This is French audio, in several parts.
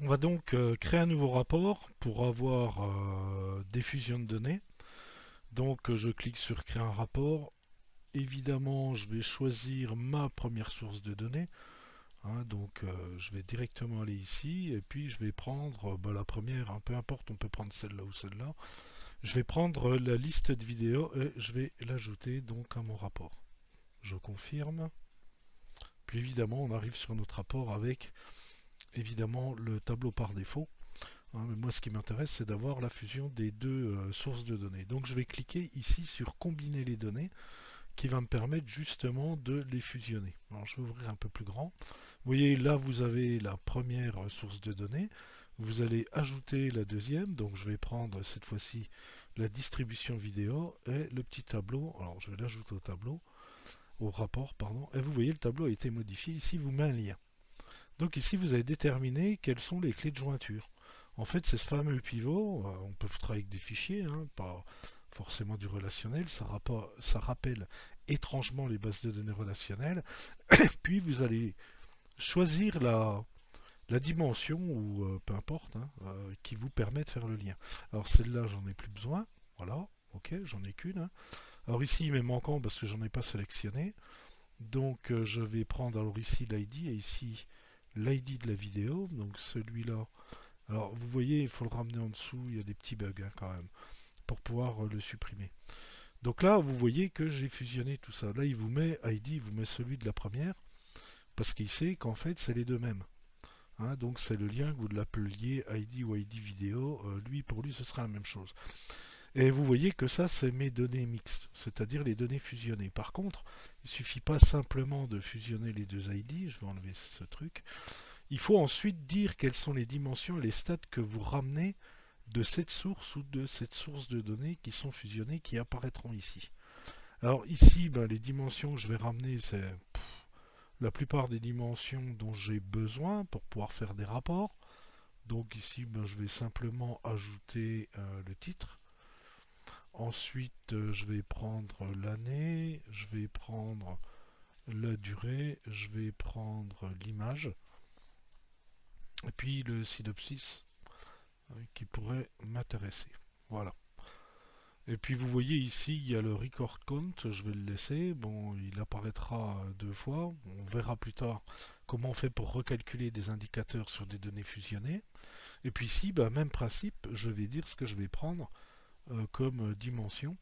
On va donc créer un nouveau rapport pour avoir des fusions de données. Donc je clique sur créer un rapport. Évidemment, je vais choisir ma première source de données. Donc je vais directement aller ici et puis je vais prendre la première, peu importe, on peut prendre celle-là ou celle-là. Je vais prendre la liste de vidéos et je vais l'ajouter donc à mon rapport. Je confirme. Puis évidemment, on arrive sur notre rapport avec évidemment le tableau par défaut. Mais moi, ce qui m'intéresse, c'est d'avoir la fusion des deux sources de données. Donc, je vais cliquer ici sur combiner les données, qui va me permettre justement de les fusionner. Alors, je vais ouvrir un peu plus grand. Vous voyez, là, vous avez la première source de données. Vous allez ajouter la deuxième. Donc, je vais prendre cette fois-ci la distribution vidéo et le petit tableau. Alors, je vais l'ajouter au tableau, au rapport, pardon. Et vous voyez, le tableau a été modifié. Ici, vous met un lien. Donc ici, vous avez déterminé quelles sont les clés de jointure. En fait, c'est ce fameux pivot. On peut travailler avec des fichiers, pas forcément du relationnel. Ça rappelle étrangement les bases de données relationnelles. Puis vous allez choisir la dimension, ou peu importe, qui vous permet de faire le lien. Alors celle-là, j'en ai plus besoin. Voilà, ok, j'en ai qu'une. Alors ici, il m'est manquant parce que j'en ai pas sélectionné. Donc je vais prendre alors ici l'ID et ici l'ID de la vidéo, donc celui-là. Alors vous voyez, il faut le ramener en dessous, il y a des petits bugs quand même, pour pouvoir le supprimer. Donc là, vous voyez que j'ai fusionné tout ça. Là, il vous met ID, il vous met celui de la première, parce qu'il sait qu'en fait, c'est les deux mêmes. Donc c'est le lien que vous l'appeliez ID ou ID vidéo, lui pour lui ce sera la même chose. Et vous voyez que ça, c'est mes données mixtes, c'est-à-dire les données fusionnées. Par contre, il ne suffit pas simplement de fusionner les deux ID, je vais enlever ce truc. Il faut ensuite dire quelles sont les dimensions et les stats que vous ramenez de cette source ou de cette source de données qui sont fusionnées, qui apparaîtront ici. Alors ici, les dimensions que je vais ramener, c'est la plupart des dimensions dont j'ai besoin pour pouvoir faire des rapports. Donc ici, je vais simplement ajouter le titre. Ensuite, je vais prendre l'année, je vais prendre la durée, je vais prendre l'image, et puis le synopsis qui pourrait m'intéresser. Voilà. Et puis vous voyez ici, il y a le record count, je vais le laisser. Bon, il apparaîtra deux fois. On verra plus tard comment on fait pour recalculer des indicateurs sur des données fusionnées. Et puis ici, même principe, je vais dire ce que je vais prendre comme dimension.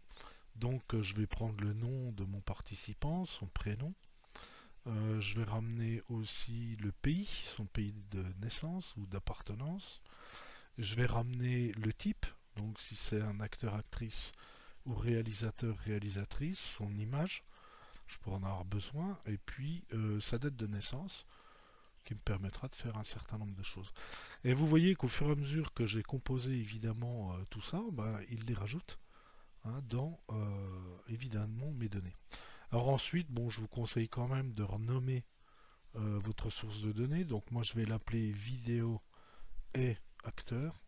Donc je vais prendre le nom de mon participant, son prénom. Je vais ramener aussi le pays, son pays de naissance ou d'appartenance. Je vais ramener le type, donc si c'est un acteur-actrice ou réalisateur-réalisatrice, son image, je pourrais en avoir besoin, et puis sa date de naissance, qui me permettra de faire un certain nombre de choses. Et vous voyez qu'au fur et à mesure que j'ai composé évidemment tout ça, il les rajoute dans évidemment mes données. Alors ensuite, je vous conseille quand même de renommer votre source de données. Donc moi je vais l'appeler vidéo et acteur.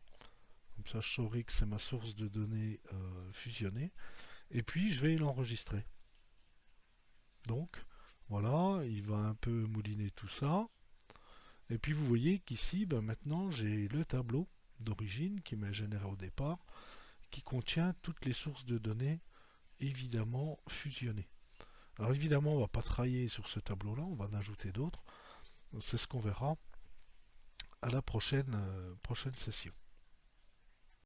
Comme ça je saurai que c'est ma source de données fusionnée. Et puis je vais l'enregistrer. Donc voilà, il va un peu mouliner tout ça. Et puis vous voyez qu'ici, maintenant j'ai le tableau d'origine qui m'est généré au départ, qui contient toutes les sources de données évidemment fusionnées. Alors évidemment, on ne va pas travailler sur ce tableau-là, on va en ajouter d'autres. C'est ce qu'on verra à la prochaine session.